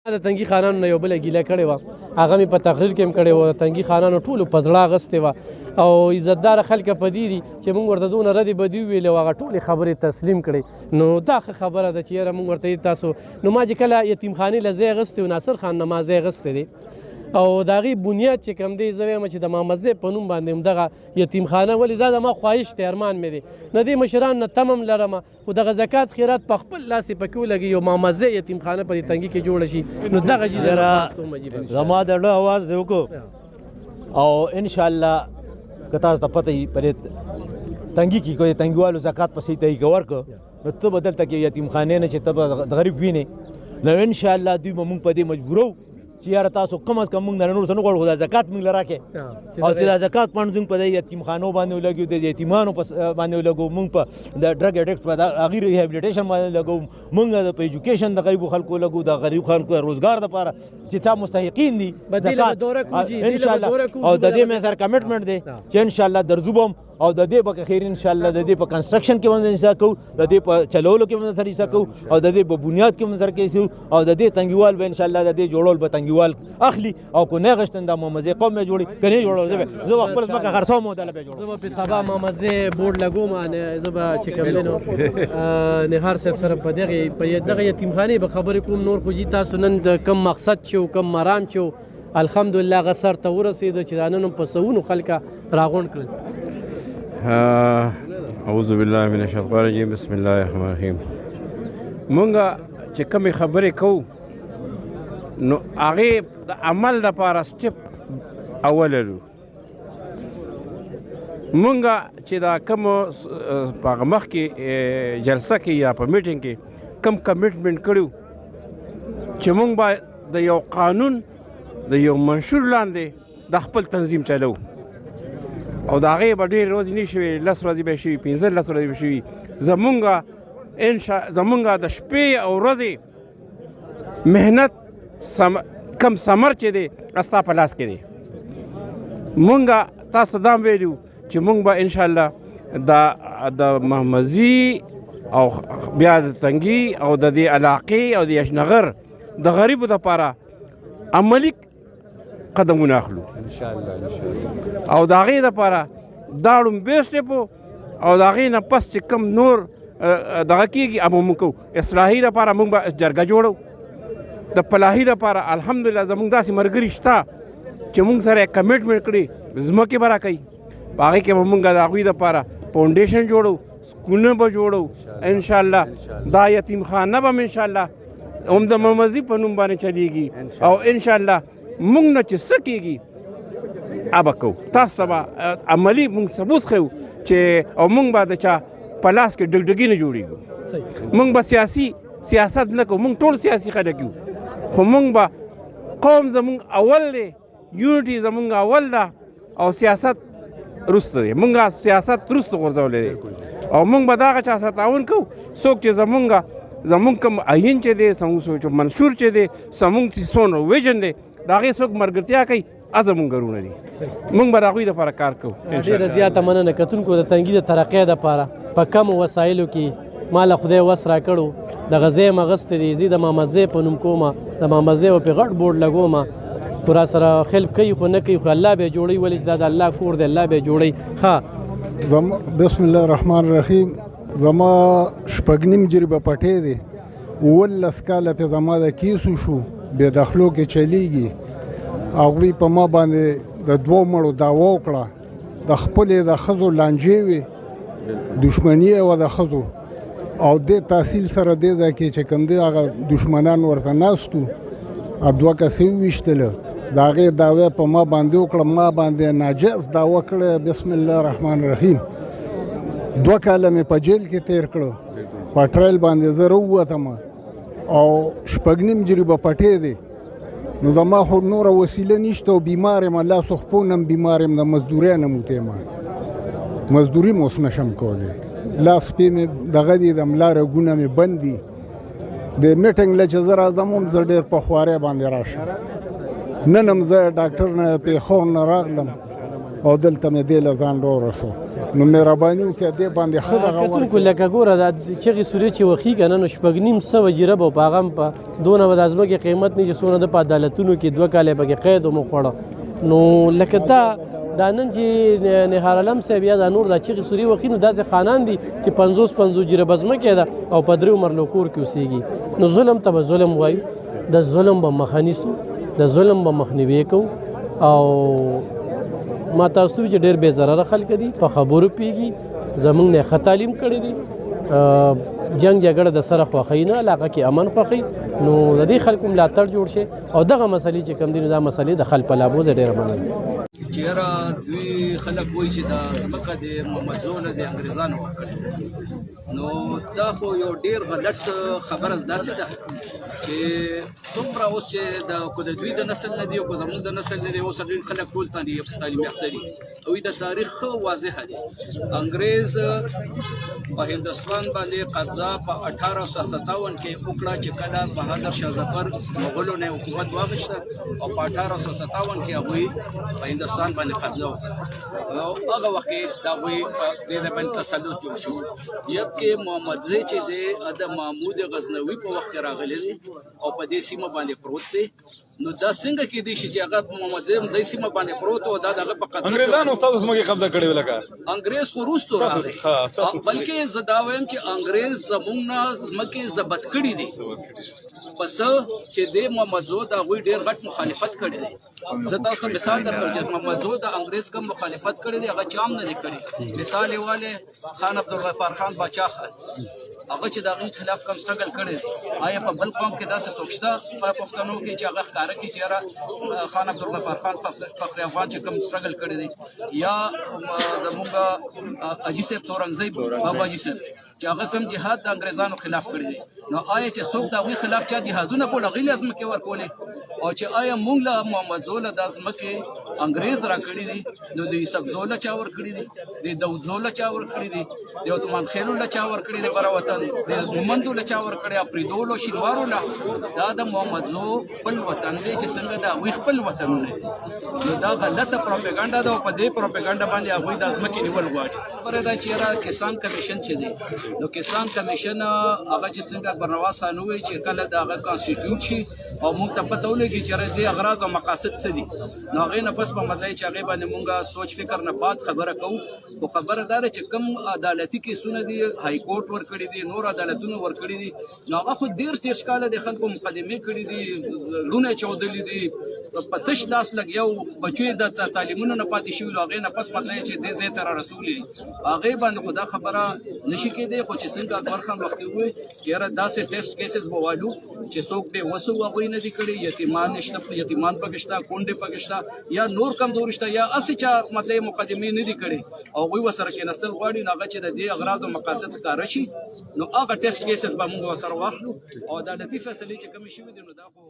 د تنګي خانانو نه یو بله ګیله کړې وه، هغه مې په تقریر کې هم کړې وه. تنګي خانانو ټولو په زړه اخیستې وه او عزتداره خلکه په دې دي چې موږ ورته دونه ردې بدې وویلې او هغه ټولې خبرې تسلیم کړې. نو دا ښه خبره ده چې یاره موږ ورته تاسو نو ما چې کله یتیمخانې له ځای اخیستی و، ناصر خان نه ما ځای اخیستی دی او د هغې بنیاد چې کوم دی زه وایم چې د محمد زیب په نوم باندې همدغه یتیمخانه، ولې دا زما خواهش دی، ارمان مې دی. نه دې مشران نه تم هم لرم، خو دغه زکات خیرات په خپل لاس یې پکې ولګي، یو محمد زی یتیمخانه په دې تنګي کې جوړه شي. نو دغه زما د زړه اواز دی وکړو او انشاءالله که تاسو ته پته وي په دې تنګي کې کوئی تنګیوالو زکات په صحیح طریقه ورکړه نو ته به دلته کې یتیمخانې نه چې ته به غریب وینې نو انشاءالله دوی به مونږ په دې مجبورو چې یاره تاسو کم از کم مونږ نه نور څه نه غواړو، خو دا زکات مونږ له راکړئ او چې دا زکات پاڼه زموږ په دې یتیمخانو باندې ولګو، د یتیمانو باندې ولګو، مونږ په د ډرګ اډکټ په هغې ریهیبلیټیشن باندې لګو، مونږ په ایجوکیشن د غریبو خلکو لګو، د غریبو خلکو د روزګار دپاره چې چا مستحقین دي زکات انشاءالله. او د دې مې سره کمیټمنټ دی چې انشاءالله درځو به او د دې په خیر انشاءالله د دې په کنسټرکشن کې باندې حصہ کوو، د دې په چلولو کې باندې سره حصہ کوو او د دې په بنیاد کې باندې سره کوو او د دې تنګیوال به انشاءالله د دې جوړول به تنګیوال اخلي او کو نه غشتن د محمد زی قوم جوړي کني جوړول زه خپل ځمکه خرڅوم او دله به جوړم. زه به په سبا محمد زی بورډ لګوم، زه به چې کوم دینو نهار صاحب سره په دغه یتیمخانې به خبرې کوم. نور خو جی تاسو نن د کم مقصد چې کم مرام چې الحمدلله غسر ته ورسېده چې دا نن په سوونو خلکه راغونډ کړل. اعوذ بالله من الشیطان الرجیم، بسم الله الرحمن الرحیم. مونږه چې کومې خبرې کوو نو هغې د عمل دپاره سټپ اول لرو. مونږه چې دا کوم په هغه مخکې جلسه کې یا په میټینګ کې کم کمیټمنټ کړو چې مونږ به د یو قانون د یو منشور لاندې د خپل تنظیم چلو او د هغې به ډېرې ورځې نه شوي، 10 ورځې به شوي، 15 ورځې به شوي. زمونږه د شپې او ورځې محنت کم ثمر چې دی ستا په لاس کې دی. مونږه تاسو ته دا ویلو چې مونږ به انشاءالله د محمدزي او بیا د تنګي او د دې علاقې او د اشنغر د غریبو دپاره عملي قدمونه اخلو او د هغې دپاره دا لومبی سټپ او د هغې نه پس چې کوم نور دغه کېږي هغه به مونږ کوو. اصلاحي دپاره مونږ به جرګه جوړو، د فلاحي دپاره الحمدلله زمونږ داسې ملګري شته چې مونږ سره یې کمیټمنټ کړي ځمکې به راکوي، په هغې کې به مونږ د هغوی دپاره فاونډیشن جوړو، سکولونه به جوړو انشاءالله. دا یتیمخانه به هم انشاءالله هم د محمدزي په نوم باندې چلیږي او انشاءالله مونږ نه چې څه کېږي هغه به کوو. تاسو ته به عملي مونږ ثبوت ښیو چې او مونږ به د چا په لاس کې ډګډګي نه جوړېږو. مونږ به سیاست نه کوو، مونږ ټول سیاسي خلک یو، خو مونږ به قوم زمونږ اول دی، یونټي زمونږ اول ده او سیاست وروسته دی. مونږ سیاست وروسته غورځولی دی او مونږ به د هغه چا سره تعاون کوو څوک چې زمونږ کوم عین چې دی، زمونږ منشور چې دی، زمونږ څونه ویژن دی د هغې څوک ملګرتیا کوي هغه زمونږ ګرونه دي. مونږ به د هغوی دپاره کار کوو. ډېره زیاته مننه کتونکو د تنګي د ترقۍ دپاره په کمو وسایلو کې ما له خدای وس راکړو. دغه ځای م اخیستی دی، زه د محمد زی په نوم کومه، د محمد زی پې غټ بورډ لګومه، خو را سره خلپ کوي خو نه کوي، خو الله به یې جوړوي، ولې چې دا د الله کور دی، الله به یې جوړوي. ښه بسم الله الرحمن الرحیم. زما شپږ نیم جریبه پټۍ دی، 19 کاله پې زما د کیسو شو، بې دخلو کې چلیږي. هغوی په ما باندې د 2 مړو دعوا وکړه، د خپلې د ښځو لانجې وې، دشمني یې وه د ښځو او دې تحصیل سره دې ځای کې چې کوم دی هغه دشمنان ورته ناست وو، 2 کسې وویشتله، د هغې دعوا په ما باندې وکړه، ما باندې ناجایز دعوا کړې. بسم الله الرحمن الرحیم. 2 کاله مې په جیل کې تیر کړو، په ټرایل باندې زه راووتم او شپږ نیم جریبه پټۍ دی. نو زما خو نوره وسیله نشته او بیمار یم، لاسو خپو نه هم بیمار یم، د مزدورۍ نه موتی یم، مزدوري مو اوس نشم کولی، لاس پې مې دغه دي، د ملا رګونه مې بند دي. د میټینګ له چې زه راځم هم زه ډېر په خوارۍ باندې راشم. نن هم زه ډاکټر نه پېښور نه راغلم او دلته مې دې له ځان لوره شو نو مهرباني وکړه دې باندې ښه دغه کتونکو لکه ګوره دا چغې سورې چې وخي که نه نو 6.5 جریبه به په هغه هم په دونه به د ځمکې قیمت نه چې څونه ده په عدالتونو کې 2 کاله پکې قید مو خوړه نو لکه دا نن چې نهار علم صاحب یا دا نور دا چغې سورې وخي نو داسې خانان دي چې 50 جریبه ځمکې ده او په 3 مرلو کور کې اوسېږي نو ظلم ته به ظلم وایو د ظلم به مخه نیسو د ظلم به مخنیوی کوو او ما تاسو چې ډېر بې ضرره خلک دي په خبرو پیږي زمونږ نه ښه تعلیم کړی دی جنگ جګړه د سره خوښوي نه علاقه کې امن خوښوي نو د دې خلکو ملاتړ جوړ شي او دغه مسلې چې کوم دي دا مسلې د خلک په لابو زه ډېره منم چې یاره دوی خلک وایي چې دا ځمکه د محمد زو نه د انګریزانو ورکړې نو دا خو یو ډېر غلط خبره داسې ده چې څومره اوس چې که د دوی د نسل نه دي او که زموږ د نسل نه دي اوس ډېر خلک ټول تعلیم یافته دي او د تاریخ واضحه دي انګریز په هندوستان باندې قبضه په 1857 کې وکړه چې کله بهادر شاه ظفر مغولو نه حکومت واخیسته او په 1857 کې هغوی په هندوستان باندې قبضه وکړه او هغه وخت کې د هغوی په دې باندې تسلط جوړ شو جبکې محمد زی چې دی د محمود غزنوي په وخت کې راغلی دی او په دې سیمه باندې پروت دی نو دا څنګه کېدی شي چې هغه محمد زی د سیمه باندې پروت او دا دغه په قدرت انګریزانو استاد زموږه قبضه کړې ولکه انګریز خو وروسته راغی بلکې زه دا وایم چې انګریز زموږ نه ځمکې ضبط کړي دي پس چې د محمد زو د هغوی ډېر غټ مخالفت کړی دی زه تاسو ته مثال درکړم چې محمد زو د انګریز کوم مخالفت کړی دی هغه چا هم نه دی کړی مثال یې والی خان عبدالغفار خان باچا خان هغه چې د هغوی خلاف کوم سټرګل کړی دی آیا په بل قوم کې داسې څوک شته په پښتنو کې چې هغه ښکاره کړي چې یاره خان عبدالغفار خان فخر افغان چې کوم سټرګل کړی دی یا زموږ حاجي صاحب تورنګزی بابا حاجي صاحب چې هغه کوم جهاد د انګریزانو خلاف کړی دی نو آیا چې څوک د هغوی خلاف چا جهادونه کول هغوی له ځمکې ورکولې او چې آیا موږ له محمد زو له دا ځمکې انګریز راکړي دي نو د یوسف زو له چا ورکړي دي د داود زو له چا ورکړي دي د عثمان خیلو له چا ورکړي دي بره وطن د مومندو له چا ورکړي اپریدولو شینوارو له دا د محمد زو خپل وطن دی چې څنګه د هغوی خپل وطنونه دي نو دا غلطه پروپاګانډا ده او په دې پروپاګانډا باندې هغوی د ځمکې نیول غواړي خبره دا چې یاره کسان کمیشن چې دی نو کسان کمیشن هغه چې څنګه برنواز خان ووایي چې کله د هغه کانسټیټیوټ شي او موږ ته پته ولګي چې دې اغراض او مقاصد څه دي نو هغې نه پس په مطلب چې هغې باندې مونږ سوچ فکر نه بعد خبره کوو خو خبره دا ده چې کوم عدالتي کیسونه دي های کورټ ورکړي دي نور عدالتونه ورکړي دي نو هغه خو دېرش کاله د خلکو مقدمې کړي دي لونه چودلي دي په تش لاس لګیا او بچو د تعلیمونو نه پاتې شوي هغې نه پس مطلب چې دې ځای ته را رسولي هغې باندې خو دا خبره نشي کېدی خو چې څنګه اکبر خان وختي ووایي چې یاره داسې ټیسټ کیسز به والو چې څوک دې وسو هغوی نه دي کړي یتیمان نشته یتیمان پکې شته کونډې پکې شته یا نور کمزور شته یا هسې چا مطلب مقدمې نه دي کړي او هغوی ورسره کېناستل غواړي نو هغه چې د دې اغراض او مقاصد ښکاره شي نو هغه ټیسټ کیسز به موږ ورسره واخلو او عدالتي فیصلې چې کومې شوي دي نو دا خو